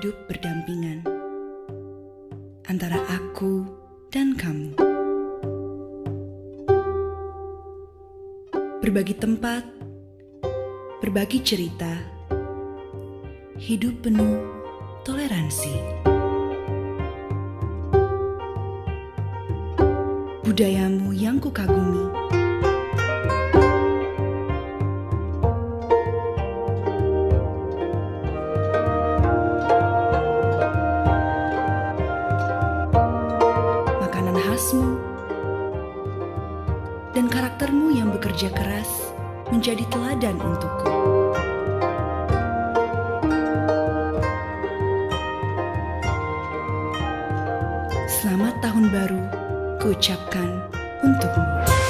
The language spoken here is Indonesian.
hidup berdampingan antara aku dan kamu. Berbagi tempat, berbagi cerita, hidup penuh toleransi. Budayamu yang kukagumi. Makanan khasmu dan karaktermu yang bekerja keras menjadi teladan untukku. Selamat tahun baru kuucapkan untukmu.